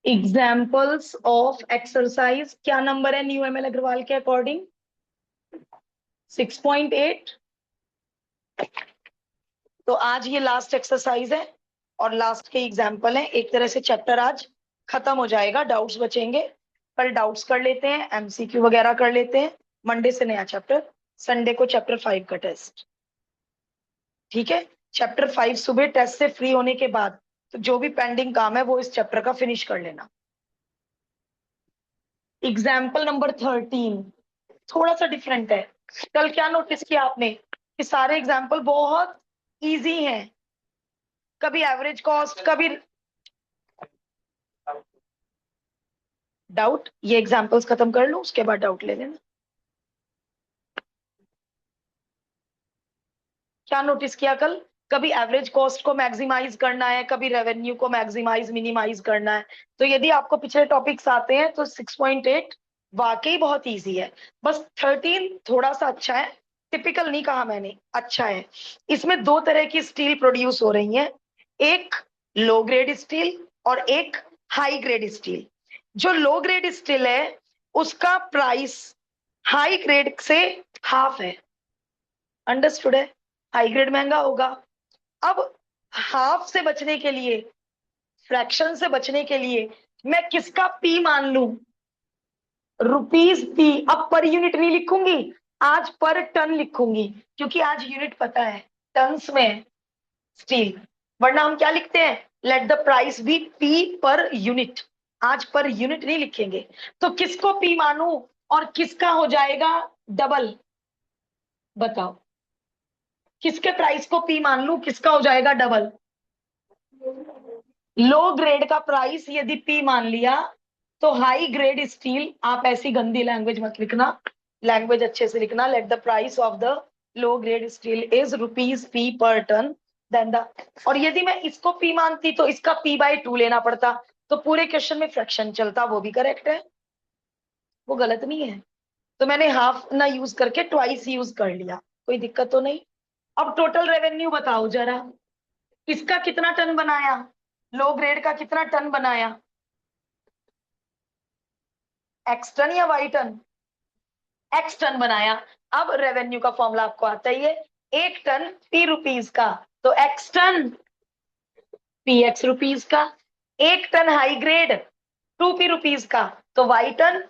Examples of exercise, क्या number है new ML Agarwal के अकॉर्डिंग? 6.8। तो आज ये लास्ट एक्सरसाइज है और लास्ट के एग्जाम्पल है। एक तरह से चैप्टर आज खत्म हो जाएगा, डाउट्स बचेंगे। कल डाउट्स कर लेते हैं, एमसीक्यू वगैरह कर लेते हैं। मंडे से नया चैप्टर, संडे को चैप्टर 5 का टेस्ट। ठीक है, चैप्टर 5 सुबह टेस्ट से फ्री होने के बाद तो जो भी पेंडिंग काम है वो इस चैप्टर का फिनिश कर लेना। एग्जाम्पल नंबर 13 थोड़ा सा डिफरेंट है। कल क्या नोटिस किया आपने कि सारे एग्जाम्पल बहुत इजी हैं। कभी एवरेज कॉस्ट, कभी डाउट। ये एग्जाम्पल्स खत्म कर लो, उसके बाद डाउट ले लेना। क्या नोटिस किया कल? कभी एवरेज कॉस्ट को मैक्सिमाइज करना है, कभी रेवेन्यू को मैक्सिमाइज मिनिमाइज करना है। तो यदि आपको पिछले टॉपिक्स आते हैं तो 6.8 वाकई बहुत इजी है। बस 13 थोड़ा सा अच्छा है। टिपिकल नहीं कहा मैंने, अच्छा है। इसमें दो तरह की स्टील प्रोड्यूस हो रही है, एक लो ग्रेड स्टील और एक हाई ग्रेड स्टील। जो लो ग्रेड स्टील है उसका प्राइस हाई ग्रेड से हाफ है। अंडरस्टूड है? हाई ग्रेड महंगा होगा। अब हाफ से बचने के लिए, फ्रैक्शन से बचने के लिए मैं किसका पी मान लूं? Rupees P. अब पर यूनिट नहीं लिखूंगी, आज पर टन लिखूंगी, क्योंकि आज यूनिट पता है, टन्स में है स्टील। वरना हम क्या लिखते हैं? Let the price be P per unit. आज पर यूनिट नहीं लिखेंगे। तो किसको पी मानूं और किसका हो जाएगा डबल? बताओ, किसके प्राइस को पी मान लूं, किसका हो जाएगा डबल? लो ग्रेड का प्राइस यदि पी मान लिया तो हाई ग्रेड स्टील, आप ऐसी गंदी लैंग्वेज मत लिखना, लैंग्वेज अच्छे से लिखना। Late the price of the low grade steel is rupees P पर टन, देन द। और यदि मैं इसको पी मानती तो इसका p/2 लेना पड़ता, तो पूरे क्वेश्चन में फ्रैक्शन चलता। वो भी करेक्ट है, वो गलत नहीं है। तो मैंने हाफ ना यूज करके ट्वाइस यूज कर लिया, कोई दिक्कत तो नहीं। अब टोटल रेवेन्यू बताओ जरा, इसका कितना टन बनाया? लो ग्रेड का कितना टन बनाया? एक्स टन या वाई टन? एक्स टन बनाया। अब रेवेन्यू का फॉर्मूला आपको आता ही है, एक टन पी रुपीज का, तो X tonne P X rupees का। एक ton high grade 2p rupees का, तो वाई टन।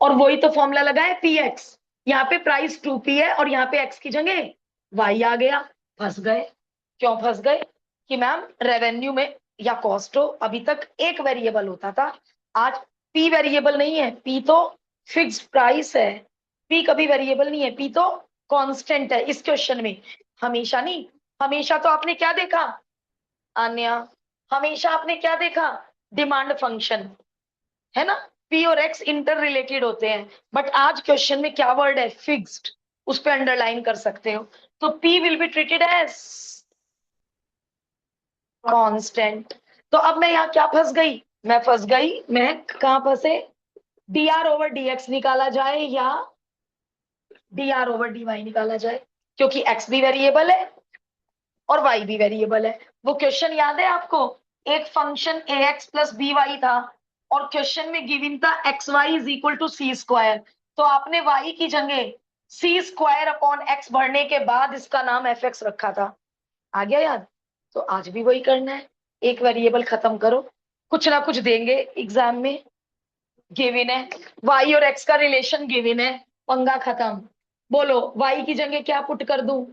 और वही तो फॉर्मूला लगा है पी एक्स। यहाँ पे प्राइस 2p है और यहाँ पे एक्स की जगह वाई आ गया। फंस गए। क्यों फंस गए? कि मैम रेवेन्यू में या कॉस्ट हो, अभी तक एक वेरिएबल होता था, आज पी वेरिएबल नहीं है। पी तो फिक्स्ड प्राइस है, पी कभी वेरिएबल नहीं है, पी तो कांस्टेंट है इस क्वेश्चन में। हमेशा नहीं, हमेशा तो आपने क्या देखा आन्या? हमेशा आपने क्या देखा? डिमांड फंक्शन, है ना? पी और एक्स इंटर रिलेटेड होते हैं। बट आज क्वेश्चन में क्या वर्ड है? फिक्स्ड। उस पर अंडरलाइन कर सकते हो। तो P will be treated as constant. तो अब मैं यहाँ क्या फंस गई? मैं फंस गई, मैं कहां फंसे? dr/dx निकाला जाए या dr/dy निकाला जाए, क्योंकि x भी वेरिएबल है और y भी वेरिएबल है। वो क्वेश्चन याद है आपको? एक फंक्शन ax प्लस by था और क्वेश्चन में गिवन था xy is equal to C square. तो आपने y की जगह सी स्क्वायर अपॉन एक्स भरने के बाद इसका नाम fx रखा था। आ गया याद? तो आज भी वही करना है, एक वेरिएबल खत्म करो, कुछ ना कुछ देंगे एग्जाम में। गिवन है y और x का रिलेशन, गिवन है, पंगा खत्म। बोलो y की जगह क्या पुट कर दूं?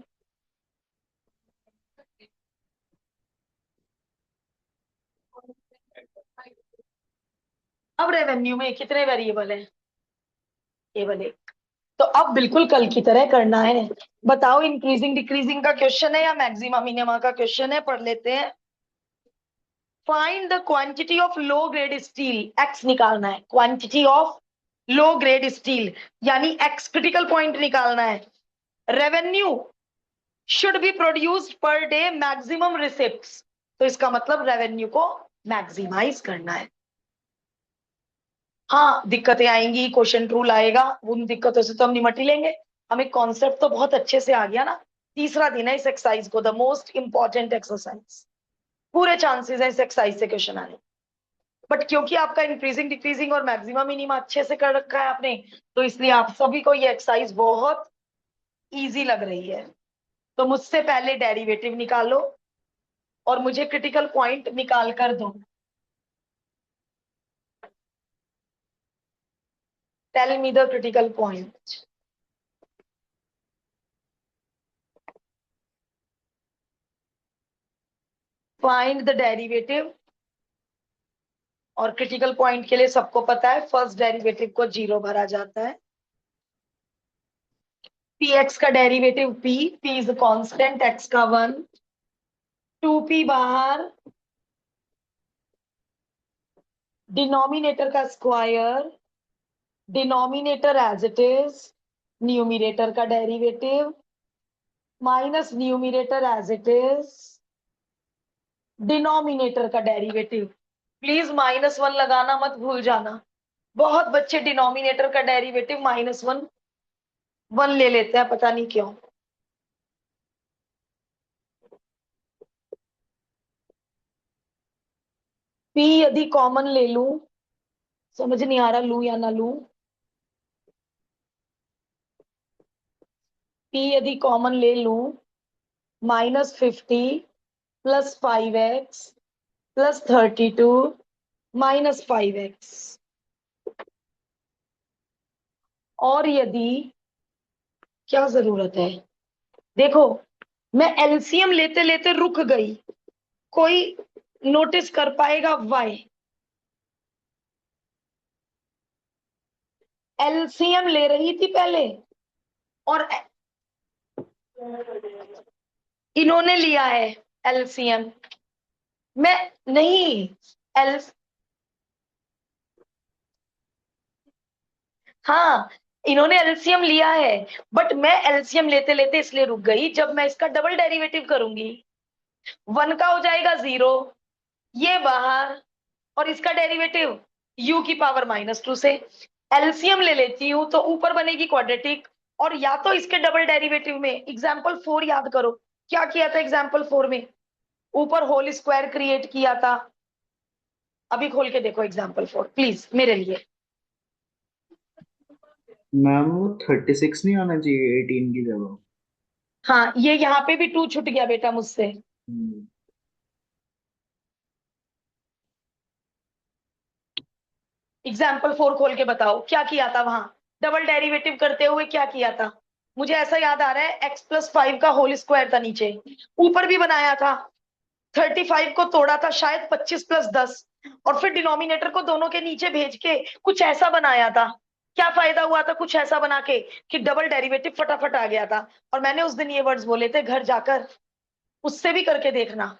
अब रेवेन्यू में कितने वेरिएबल हैं? केवल एक। तो अब बिल्कुल कल की तरह करना है। बताओ, इंक्रीजिंग डिक्रीजिंग का क्वेश्चन है या मैक्सिमा मिनिमा का क्वेश्चन है? पढ़ लेते हैं। Find the quantity of low grade steel, x निकालना है। Quantity of low grade steel यानी एक्स क्रिटिकल पॉइंट निकालना है। Revenue should be produced per day maximum receipts, तो इसका मतलब रेवेन्यू को मैक्सिमाइज करना है। हाँ, दिक्कतें आएंगी, क्वेश्चन रूल आएगा, उन दिक्कतों से तो हम निपट ही लेंगे। हमें कॉन्सेप्ट तो बहुत अच्छे से आ गया ना। तीसरा दिन है इस एक्सरसाइज को, द मोस्ट इंपॉर्टेंट एक्सरसाइज। पूरे चांसेस है इस एक्सरसाइज से क्वेश्चन आने। बट क्योंकि आपका इंक्रीजिंग डिक्रीजिंग और मैक्सिमम मिनिमम अच्छे से कर रखा है आपने, तो इसलिए आप सभी को ये एक्सरसाइज बहुत इजी लग रही है। तो मुझसे पहले डेरिवेटिव निकालो और मुझे क्रिटिकल पॉइंट निकाल कर दो। Tell me the critical point. Find the derivative. और क्रिटिकल पॉइंट के लिए सबको पता है फर्स्ट डेरिवेटिव को जीरो भरा जाता है। पी एक्स का derivative P is constant, X का 1, 2p बाहर, डिनोमिनेटर का square, denominator as it is, numerator का derivative minus numerator as it is, denominator का डेरिवेटिव। प्लीज -1 लगाना मत भूल जाना। बहुत बच्चे डिनोमिनेटर का डेरिवेटिव -1 ले लेते हैं, पता नहीं क्यों। पी यदि कॉमन ले लूं, समझ नहीं आ रहा लूं या ना लूं। पी यदि कॉमन ले लूं, -50 + 5x + 32 - 5x। और यदि, क्या जरूरत है, देखो मैं एलसीएम लेते लेते रुक गई, कोई नोटिस कर पाएगा वाई? एलसीएम ले रही थी पहले और इन्होंने लिया है एलसीएम। मैं नहीं, एल हाँ, इन्होंने एलसीएम लिया है, बट मैं एलसीएम लेते लेते इसलिए रुक गई, जब मैं इसका डबल डेरिवेटिव करूंगी 1 का हो जाएगा 0, ये बाहर, और इसका डेरिवेटिव u की पावर -2 से। एलसीएम ले लेती हूं तो ऊपर बनेगी क्वाड्रेटिक, और या तो इसके डबल डेरिवेटिव में एग्जाम्पल 4 याद करो, क्या किया था एग्जाम्पल 4 में, ऊपर होल स्क्वायर क्रिएट किया था। अभी खोल के देखो एग्जाम्पल 4 प्लीज मेरे लिए। मैम वो 36 नहीं आना चाहिए 18 की जगह। हाँ, ये यहाँ पे भी 2 छूट गया बेटा मुझसे। हम्म। एग्जाम्पल 4 खोल के बताओ क्या किया था वहां, डबल डेरिवेटिव करते हुए क्या किया था। मुझे ऐसा याद आ रहा है x+5 का होल स्क्वायर था नीचे, ऊपर भी बनाया था, 35 को तोड़ा था शायद 25 + 10, और फिर डिनोमिनेटर को दोनों के नीचे भेज के कुछ ऐसा बनाया था। क्या फायदा हुआ था कुछ ऐसा बना के कि डबल डेरिवेटिव फटाफट आ गया था। और मैंने उस दिन ये वर्ड्स बोले थे, घर जाकर उससे भी करके देखना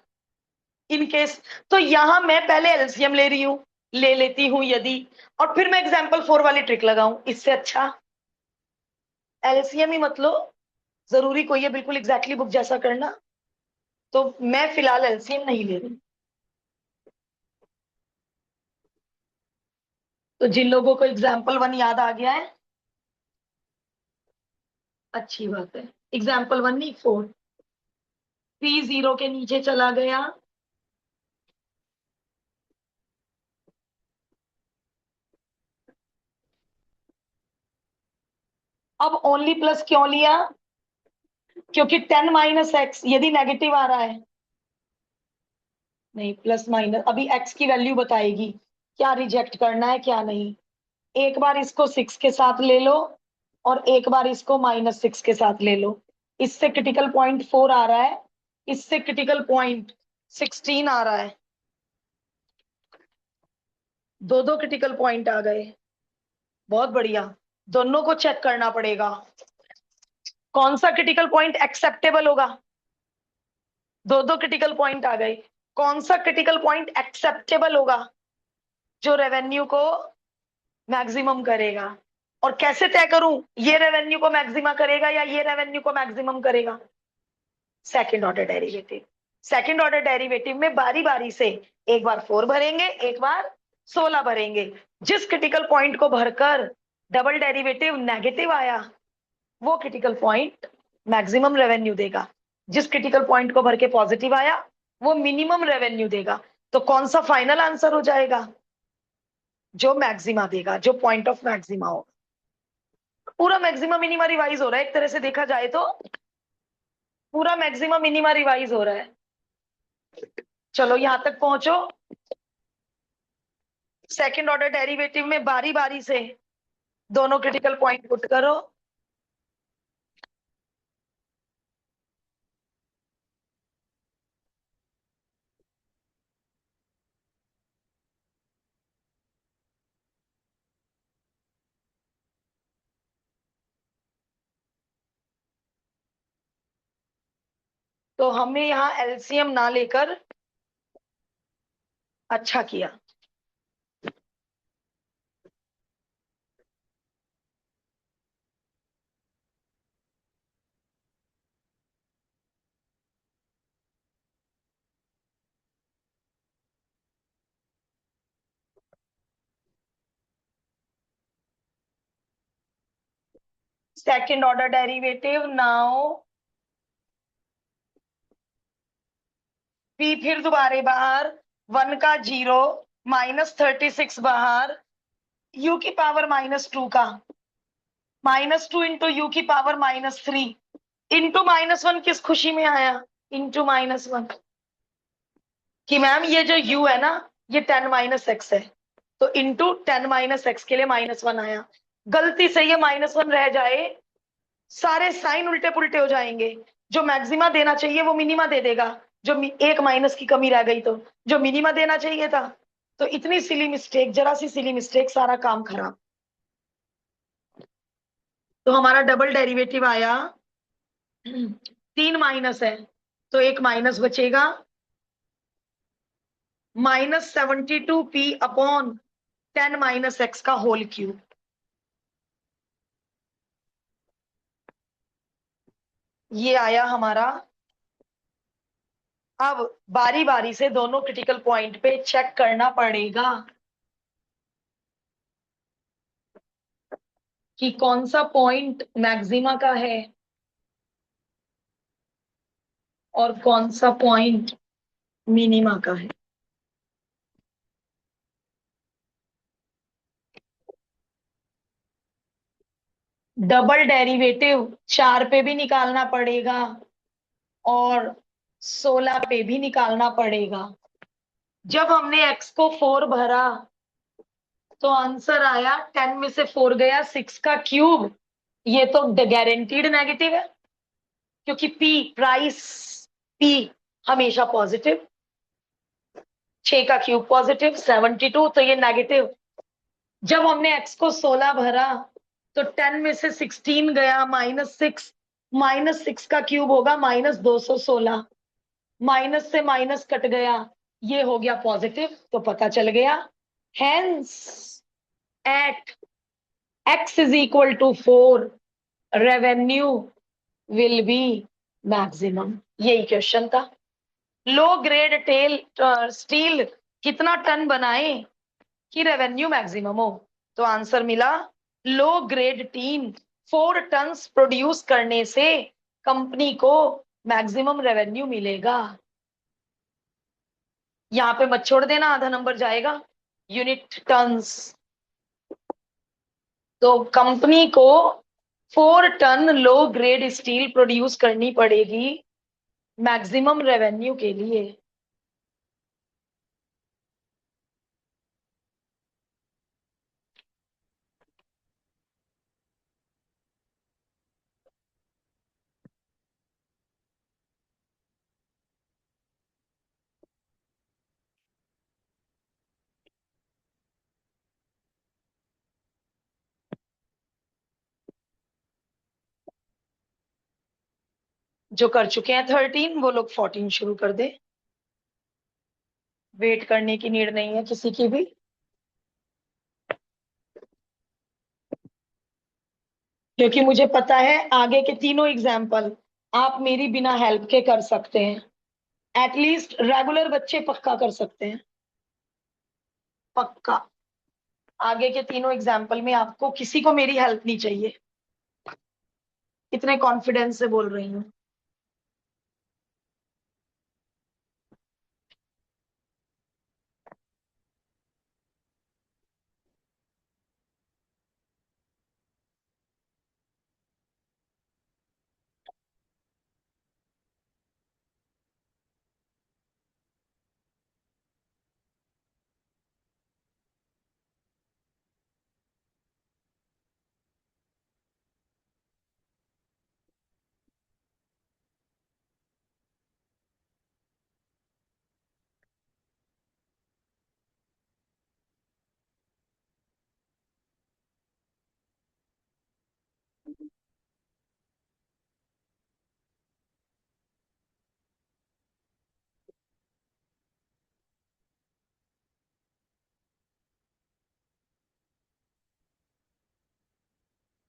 इन केस। तो यहां मैं पहले एलसीएम ले रही हूं, ले लेती हूं यदि, और फिर मैं एग्जाम्पल 4 वाली ट्रिक लगाऊं, इससे अच्छा एलसीएम ही मत लो। जरूरी कोई है बिल्कुल एग्जैक्टली बुक जैसा करना, तो मैं फिलहाल एलसीएम नहीं ले रही। तो जिन लोगों को एग्जाम्पल 1 याद आ गया है, अच्छी बात है। एग्जाम्पल 1 नहीं 4, पी 0 के नीचे चला गया, अब ओनली प्लस क्यों लिया, क्योंकि 10 - x यदि नेगेटिव आ रहा है, नहीं प्लस माइनस, अभी x की वैल्यू बताएगी क्या रिजेक्ट करना है क्या नहीं। एक बार इसको 6 के साथ ले लो और एक बार इसको -6 के साथ ले लो। इससे क्रिटिकल पॉइंट 4 आ रहा है, इससे क्रिटिकल पॉइंट 16 आ रहा है, दो दो क्रिटिकल पॉइंट आ गए। बहुत बढ़िया, दोनों को चेक करना पड़ेगा कौन सा क्रिटिकल पॉइंट एक्सेप्टेबल होगा। दो दो क्रिटिकल पॉइंट आ गए, कौन सा क्रिटिकल पॉइंट एक्सेप्टेबल होगा जो रेवेन्यू को मैक्सिमम करेगा। और कैसे तय करूं ये रेवेन्यू को मैक्सिमा करेगा या ये रेवेन्यू को मैक्सिमम करेगा। Second order derivative, second order derivative में बारी बारी से एक बार 4 भरेंगे, एक बार 16 भरेंगे। जिस क्रिटिकल पॉइंट को भरकर डबल डेरिवेटिव नेगेटिव आया, वो क्रिटिकल पॉइंट मैक्सिमम रेवेन्यू देगा। जिस क्रिटिकल पॉइंट को भर के पॉजिटिव आया, वो मिनिमम रेवेन्यू देगा। तो कौन सा फाइनल आंसर हो जाएगा, जो मैक्सिमा देगा, जो पॉइंट ऑफ मैक्सिमा हो। पूरा मैक्सिमा मिनिमा रिवाइज हो रहा है एक तरह से देखा जाए तो, पूरा मैक्सिमा मिनिमा रिवाइज हो रहा है। चलो यहां तक पहुंचो। सेकंड ऑर्डर डेरिवेटिव में बारी बारी से दोनों क्रिटिकल पॉइंट पुट करो। तो हमने यहाँ एलसीएम ना लेकर अच्छा किया। Second order derivative now P फिर दोबारे बाहर, 1 का 0, -36 बाहर, u की पावर -2 का, -2 इंटू यू की पावर -3 इंटू -1 किस खुशी में आया, इंटू -1 कि मैम ये जो u है ना, ये 10 - x है, तो इंटू 10 - x के लिए -1 आया। गलती से ये -1 रह जाए, सारे साइन उल्टे पुल्टे हो जाएंगे। जो मैक्सिमा देना चाहिए वो मिनिमा दे देगा, जो एक माइनस की कमी रह गई तो जो मिनिमा देना चाहिए था। तो इतनी सिली मिस्टेक, जरा सी सिली मिस्टेक, सारा काम खराब। तो हमारा डबल डेरिवेटिव आया, 3 माइनस है तो एक माइनस बचेगा, -72p अपॉन 10 - x का होल क्यूब। ये आया हमारा। अब बारी बारी से दोनों क्रिटिकल पॉइंट पे चेक करना पड़ेगा कि कौन सा पॉइंट मैक्सिमा का है और कौन सा पॉइंट मिनिमा का है। डबल डेरिवेटिव 4 पे भी निकालना पड़ेगा और 16 पे भी निकालना पड़ेगा। जब हमने x को 4 भरा तो आंसर आया, 10 में से 4 गया, 6 का क्यूब। ये तो गारंटीड नेगेटिव है क्योंकि p प्राइस, p हमेशा पॉजिटिव, 6 का क्यूब पॉजिटिव, 72, तो ये नेगेटिव। जब हमने x को 16 भरा तो 10 में से 16 गया, -6, -6 का क्यूब होगा -216, माइनस से माइनस कट गया, ये हो गया पॉजिटिव, तो पता चल गया। Hence at x is equal to 4 revenue will be maximum. यही क्वेश्चन था। लो ग्रेड टेल स्टील कितना टन बनाए कि रेवेन्यू मैक्सिमम हो। तो आंसर मिला, लो ग्रेड टीन 4 टन प्रोड्यूस करने से कंपनी को मैक्सिमम रेवेन्यू मिलेगा। यहाँ पे मत छोड़ देना, आधा नंबर जाएगा। यूनिट टन्स, तो कंपनी को 4 tonne low grade steel produce करनी पड़ेगी मैक्सिमम रेवेन्यू के लिए। जो कर चुके हैं 13 वो लोग 14 शुरू कर दे। वेट करने की नीड नहीं है किसी की भी, क्योंकि मुझे पता है आगे के तीनों एग्जाम्पल आप मेरी बिना हेल्प के कर सकते हैं। एटलीस्ट रेगुलर बच्चे पक्का कर सकते हैं, पक्का। आगे के तीनों एग्जाम्पल में आपको किसी को मेरी हेल्प नहीं चाहिए, इतने कॉन्फिडेंस से बोल रही हूँ।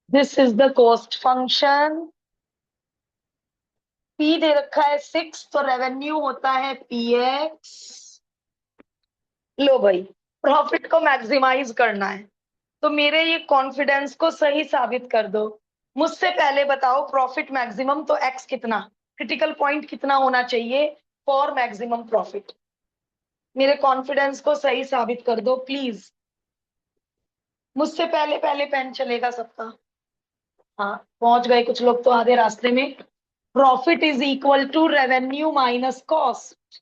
This is the cost function. P दे रखा है 6, तो रेवेन्यू होता है पीएक्स। लो भाई, प्रॉफिट को मैक्सिमाइज करना है, तो मेरे ये कॉन्फिडेंस को सही साबित कर दो। मुझसे पहले बताओ प्रॉफिट मैक्सिमम तो एक्स कितना, क्रिटिकल पॉइंट कितना होना चाहिए फॉर मैक्सिमम प्रॉफिट। मेरे कॉन्फिडेंस को सही साबित कर दो प्लीज। मुझसे पहले पहले पेन चलेगा सबका। हाँ, पहुंच गए कुछ लोग तो आधे रास्ते में। Profit is equal to revenue minus cost.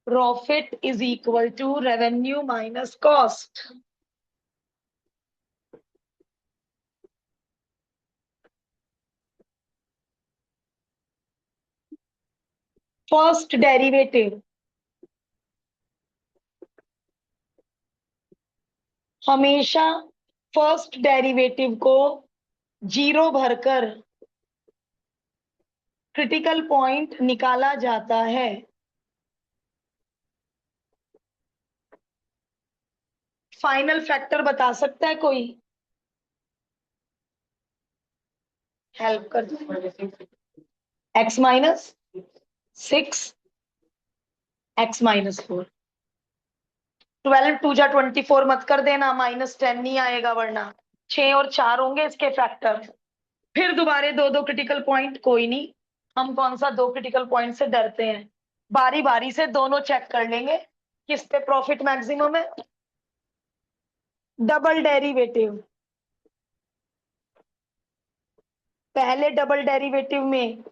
Profit is equal to revenue minus cost. First derivative हमेशा फर्स्ट डेरिवेटिव को जीरो भरकर क्रिटिकल पॉइंट निकाला जाता है। फाइनल फैक्टर बता सकता है कोई? हेल्प कर दो। X minus 6, x-4। 12 टू जा 24 मत कर देना, -10 नहीं आएगा, वरना 6 और 4 होंगे इसके फैक्टर। फिर दोबारा दो दो क्रिटिकल पॉइंट, कोई नहीं, हम कौन सा दो क्रिटिकल पॉइंट से डरते हैं। बारी बारी से दोनों चेक कर लेंगे किस पे प्रॉफिट मैक्सिमम है। डबल डेरिवेटिव, पहले डबल डेरिवेटिव में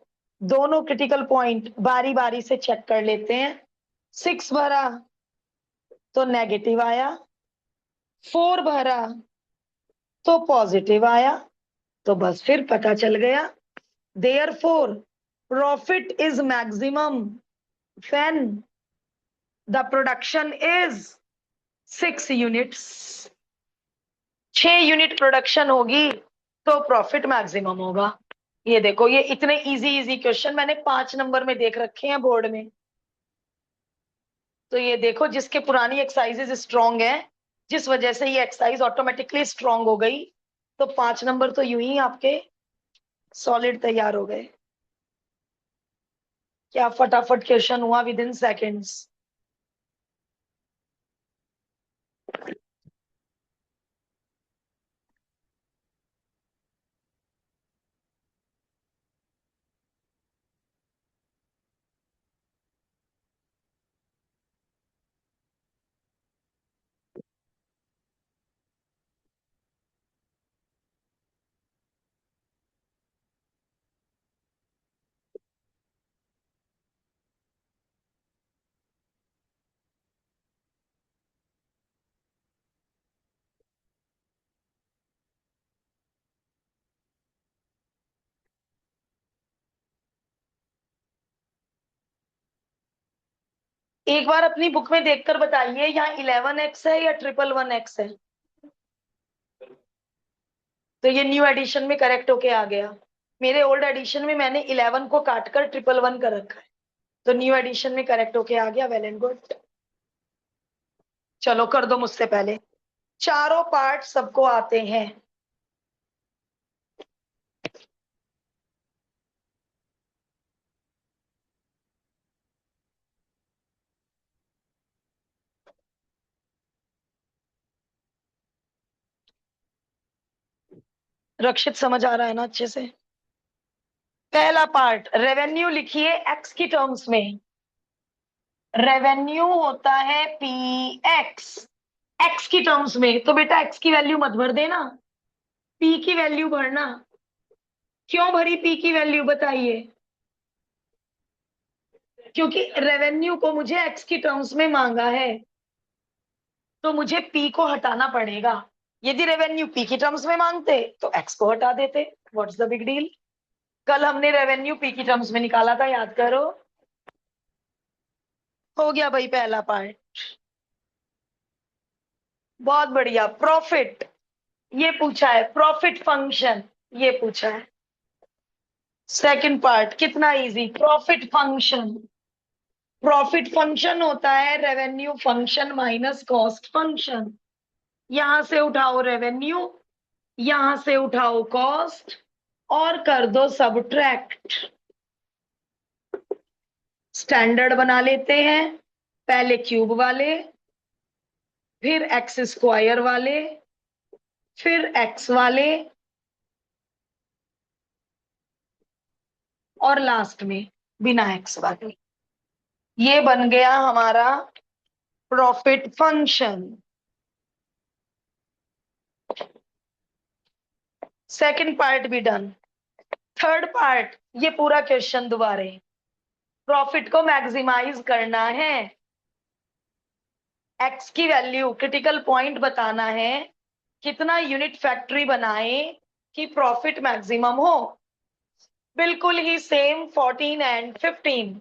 दोनों क्रिटिकल पॉइंट बारी बारी से चेक कर लेते हैं। 6 भरा तो नेगेटिव आया, 4 भरा तो पॉजिटिव आया, तो बस फिर पता चल गया। Therefore profit is maximum when the production is 6 units. 6 unit production होगी तो प्रॉफिट मैक्सिमम होगा। ये देखो, ये इतने इजी इजी क्वेश्चन मैंने 5 नंबर में देख रखे हैं बोर्ड में। तो ये देखो, जिसके पुरानी एक्सरसाइजेज स्ट्रांग है, जिस वजह से ये एक्सरसाइज ऑटोमेटिकली स्ट्रांग हो गई, तो 5 नंबर तो यूं ही आपके सॉलिड तैयार हो गए। क्या फटाफट क्वेश्चन हुआ विद इन सेकेंड्स। एक बार अपनी बुक में देखकर बताइए, यहाँ 11x है या 111x है? तो ये न्यू एडिशन में करेक्ट होके आ गया। मेरे ओल्ड एडिशन में मैंने 11 को काटकर 111 कर रखा है, तो न्यू एडिशन में करेक्ट होके आ गया। Well and good. चलो कर दो मुझसे पहले। चारों पार्ट सबको आते हैं। रक्षित समझ आ रहा है ना अच्छे से? पहला पार्ट, रेवेन्यू लिखिए एक्स की टर्म्स में। रेवेन्यू होता है पी एक्स, एक्स की टर्म्स में। तो बेटा एक्स की वैल्यू मत भर देना, पी की वैल्यू भरना। क्यों भरी पी की वैल्यू बताइए? क्योंकि रेवेन्यू को मुझे एक्स की टर्म्स में मांगा है, तो मुझे पी को हटाना पड़ेगा। यदि रेवेन्यू पी की टर्म्स में मांगते तो एक्स को हटा देते। What's the big deal? कल हमने रेवेन्यू पी की टर्म्स में निकाला था, याद करो। हो गया भाई पहला पार्ट। बहुत बढ़िया। प्रॉफिट ये पूछा है, प्रॉफिट फंक्शन ये पूछा है। सेकंड पार्ट कितना easy, profit function. Profit function होता है revenue function minus cost function. यहां से उठाओ रेवेन्यू, यहां से उठाओ कॉस्ट और कर दो सबट्रैक्ट। स्टैंडर्ड बना लेते हैं, पहले क्यूब वाले, फिर एक्स स्क्वायर वाले, फिर एक्स वाले, और लास्ट में बिना एक्स वाले। ये बन गया हमारा प्रॉफिट फंक्शन। सेकंड पार्ट भी डन। थर्ड पार्ट, ये पूरा क्वेश्चन दोबारे, प्रॉफिट को मैक्सिमाइज करना है, एक्स की वैल्यू क्रिटिकल पॉइंट बताना है, कितना यूनिट फैक्ट्री बनाए कि प्रॉफिट मैक्सिमम हो। बिल्कुल ही same 14 and 15।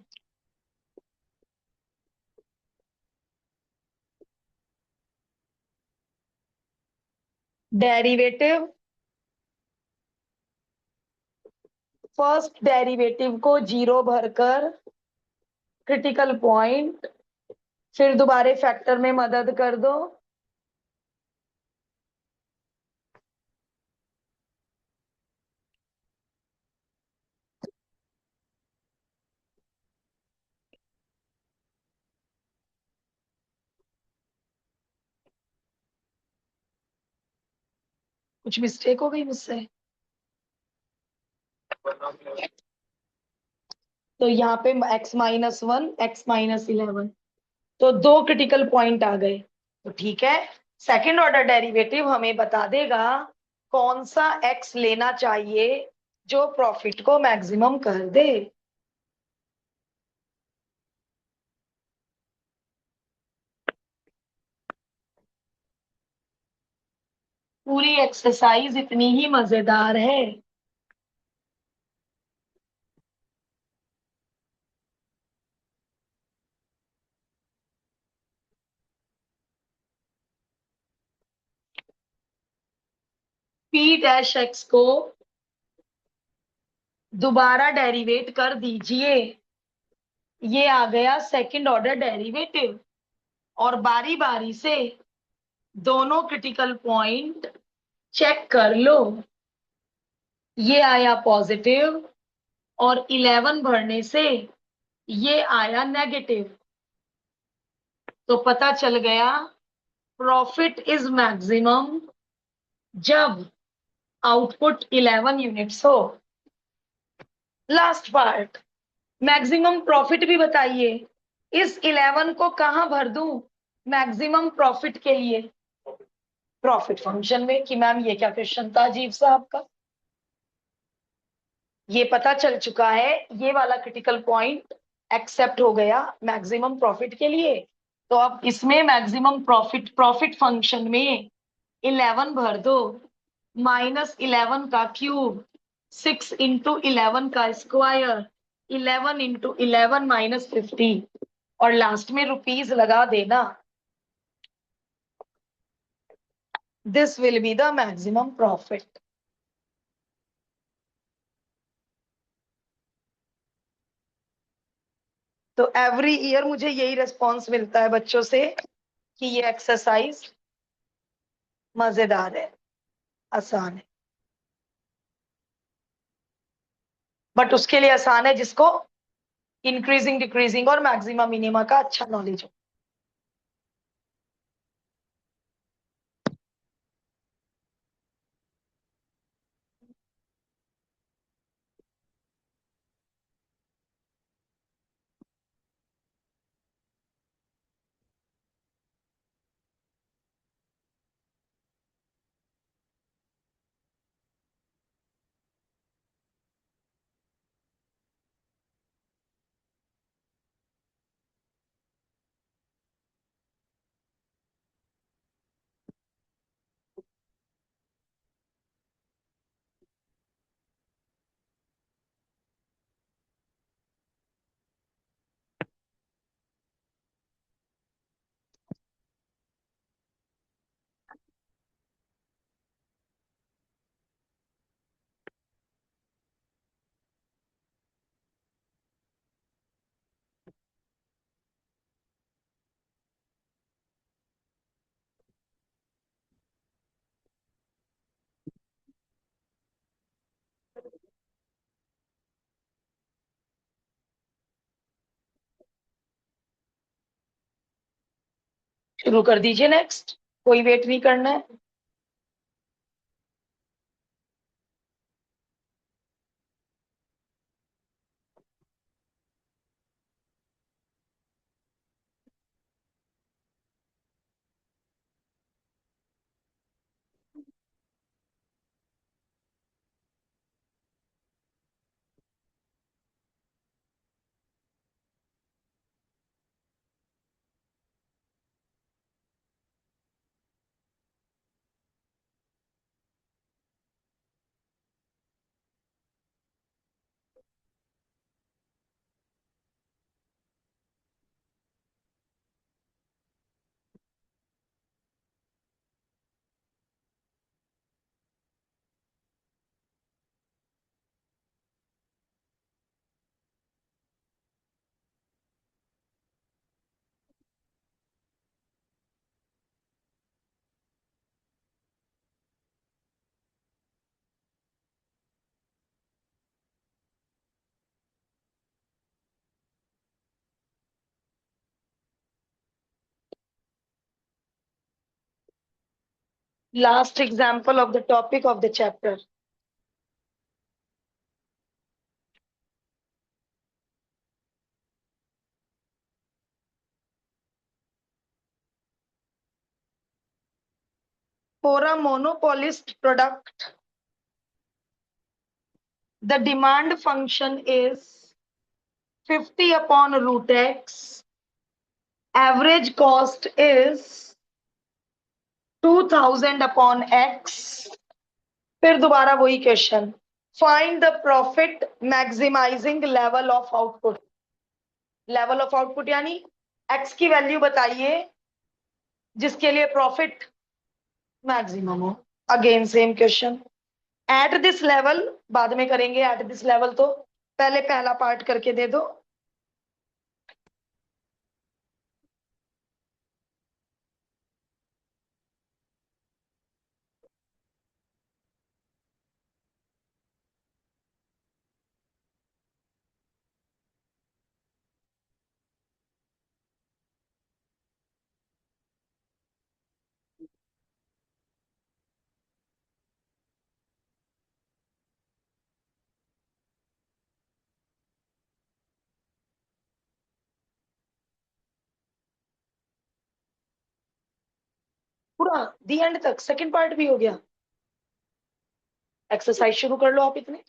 Derivative, first derivative को जीरो भरकर क्रिटिकल पॉइंट, फिर दोबारे फैक्टर में मदद कर दो। कुछ मिस्टेक हो गई मुझसे? तो यहाँ पे x-1, x-11, तो दो क्रिटिकल पॉइंट आ गए। तो ठीक है, सेकंड ऑर्डर डेरिवेटिव हमें बता देगा कौन सा x लेना चाहिए जो प्रॉफिट को मैक्सिमम कर दे। पूरी एक्सरसाइज इतनी ही मजेदार है। पी डैश एक्स को दोबारा डेरिवेट कर दीजिए, ये आ गया सेकंड ऑर्डर डेरिवेटिव। और बारी बारी से दोनों क्रिटिकल पॉइंट चेक कर लो। ये आया पॉजिटिव और 11 भरने से ये आया नेगेटिव। तो पता चल गया प्रॉफिट इज मैक्सिमम जब आउटपुट 11 यूनिट्स हो। लास्ट पार्ट, मैक्सिमम प्रॉफिट भी बताइए। इस 11 को कहां भर दूं मैक्सिमम प्रॉफिट के लिए? प्रॉफिट फंक्शन में। कि मैम ये क्या क्वेश्चन था अजीब सा आपका? ये पता चल चुका है, ये वाला क्रिटिकल पॉइंट एक्सेप्ट हो गया मैक्सिमम प्रॉफिट के लिए। तो अब इसमें मैक्सिमम प्रॉफिट, प्रॉफिट फंक्शन में 11 भर दो, -11 का क्यूब, 6 × 11 का स्क्वायर, 11 × 11 -50, और लास्ट में रुपीज लगा देना। This will be the maximum profit. तो एवरी ईयर मुझे यही रिस्पॉन्स मिलता है बच्चों से कि ये एक्सरसाइज मजेदार है, आसान है। बट उसके लिए आसान है जिसको इंक्रीजिंग डिक्रीजिंग और मैक्सिमा मिनिमा का अच्छा नॉलेज हो। शुरू कर दीजिए नेक्स्ट, कोई वेट नहीं करना है। Last example of the topic of the chapter. For a monopolist product, the demand function is 50 upon root x. Average cost is 2000 upon x. फिर दोबारा वही question, find the profit maximising level of output. Level of output यानी X की value बताइए जिसके लिए profit maximum हो। Again same question, at this level बाद में करेंगे, एट दिस लेवल तो पहले पहला पार्ट करके दे दो। पूरा दी एंड तक, सेकंड पार्ट भी हो गया। एक्सरसाइज शुरू कर लो आप इतने।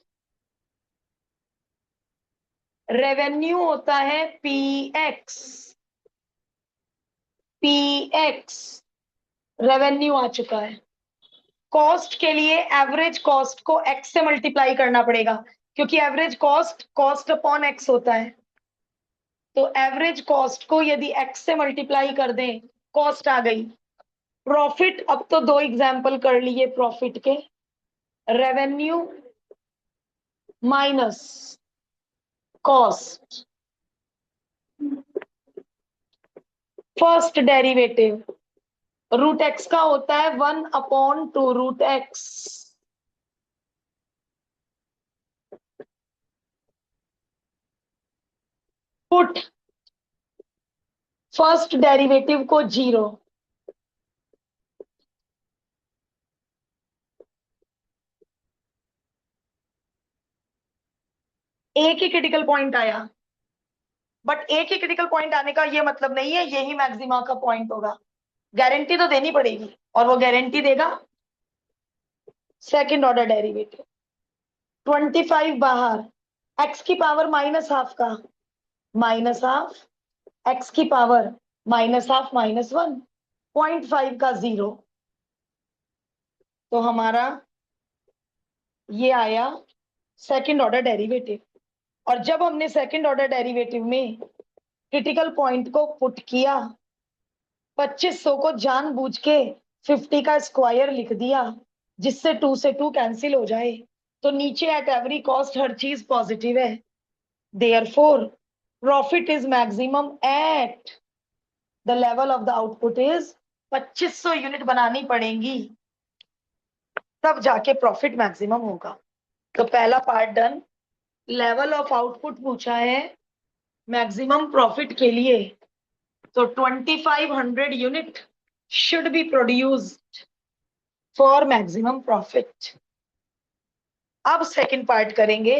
रेवेन्यू होता है P X, P X revenue आ चुका है। कॉस्ट के लिए एवरेज कॉस्ट को एक्स से मल्टीप्लाई करना पड़ेगा, क्योंकि average cost cost upon X होता है। तो एवरेज कॉस्ट को यदि एक्स से मल्टीप्लाई कर दें, कॉस्ट आ गई। प्रॉफिट, अब तो दो एग्जाम्पल कर लिए प्रॉफिट के, revenue minus cost, first derivative root X का होता है 1/2 root X. Put first derivative को 0। एक ही क्रिटिकल पॉइंट आया, बट एक ही क्रिटिकल पॉइंट आने का ये मतलब नहीं है यही मैक्सिमा का पॉइंट होगा। गारंटी तो देनी पड़ेगी, और वो गारंटी देगा सेकंड ऑर्डर डेरिवेटिव। 25 बाहर, एक्स की पावर माइनस हाफ का माइनस हाफ, एक्स की पावर माइनस हाफ -1, 0.5 का 0। तो हमारा ये आया सेकंड ऑर्डर डेरिवेटिव। और जब हमने सेकंड ऑर्डर डेरिवेटिव में क्रिटिकल पॉइंट को पुट किया, 2500 को जानबूझ के 50 का स्क्वायर लिख दिया, जिससे 2 से 2 कैंसिल हो जाए, तो नीचे एट एवरी कॉस्ट हर चीज पॉजिटिव है। Therefore profit is maximum at the level of the output is 2500 unit बनानी पड़ेंगी, तब जाके प्रॉफिट मैक्सिमम होगा। तो पहला part done. Level of output पूछा है मैक्सिमम प्रॉफिट के लिए, तो 2500 unit should be produced for maximum profit। अब सेकंड पार्ट करेंगे।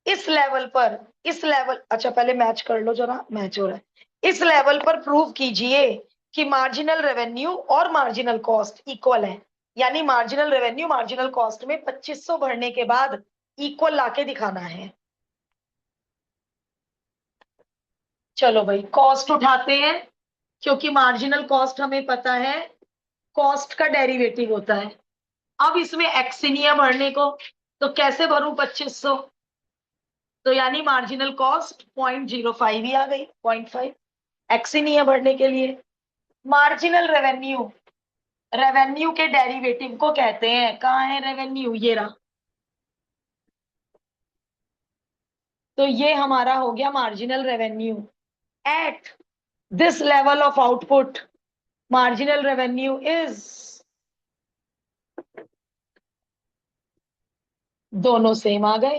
इस लेवल पर, इस लेवल, अच्छा पहले मैच कर लो जरा, मैच हो रहा है। इस लेवल पर प्रूव कीजिए कि मार्जिनल रेवेन्यू और मार्जिनल कॉस्ट इक्वल है। यानी मार्जिनल रेवेन्यू मार्जिनल कॉस्ट में 2500 भरने के बाद इक्वल लाके दिखाना है। चलो भाई कॉस्ट उठाते हैं, क्योंकि मार्जिनल कॉस्ट हमें पता है कॉस्ट का डेरिवेटिव होता है। अब इसमें एक्स ही नहीं है भरने को, तो कैसे भरूं 2500? तो यानी मार्जिनल कॉस्ट 0.05 ही आ गई, 0.5। एक्स ही नहीं है भरने के लिए। मार्जिनल रेवेन्यू, रेवेन्यू के डेरिवेटिव को कहते हैं, कहाँ है रेवेन्यू, ये रहा। तो ये हमारा हो गया marginal revenue. Eight this level of output marginal revenue is, दोनों सेम आ गए।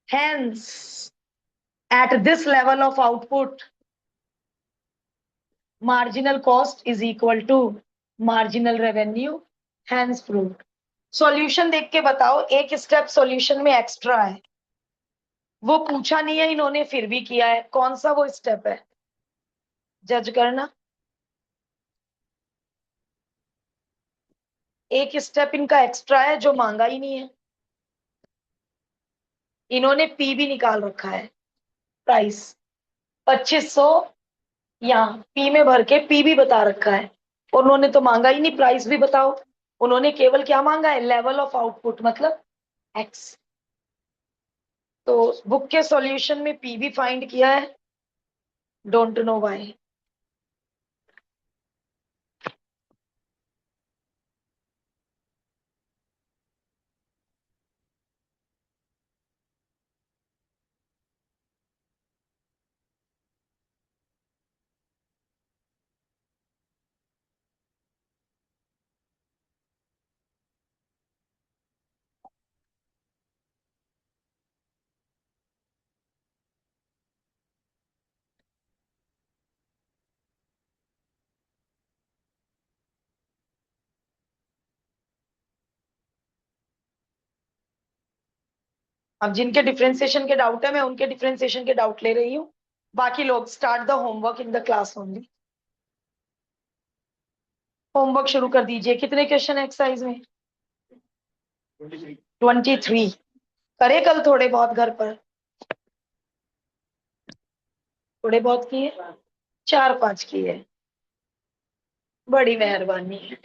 Hence eight this level of output marginal cost is equal to marginal revenue, hence proved। Solution देख के बताओ, एक स्टेप सॉल्यूशन में एक्स्ट्रा है, वो पूछा नहीं है इन्होंने फिर भी किया है, कौन सा वो स्टेप है, जज करना। एक स्टेप इनका एक्स्ट्रा है जो मांगा ही नहीं है। इन्होंने पी भी निकाल रखा है, प्राइस 2500, यहाँ पी में भर के पी भी बता रखा है। और उन्होंने तो मांगा ही नहीं प्राइस भी बताओ, उन्होंने केवल क्या मांगा है, लेवल ऑफ आउटपुट मतलब एक्स। तो बुक के सॉल्यूशन में पी भी फाइंड किया है, डोंट नो व्हाई। अब जिनके डिफरेंशिएशन के डाउट है मैं उनके डिफरेंशिएशन के डाउट ले रही हूँ, बाकी लोग start the homework in the class only. Homework शुरू कर दीजिए। कितने क्वेश्चन है एक्सरसाइज में? 23। करे कल थोड़े बहुत घर पर, थोड़े बहुत किए, 4-5 किए, बड़ी मेहरबानी है।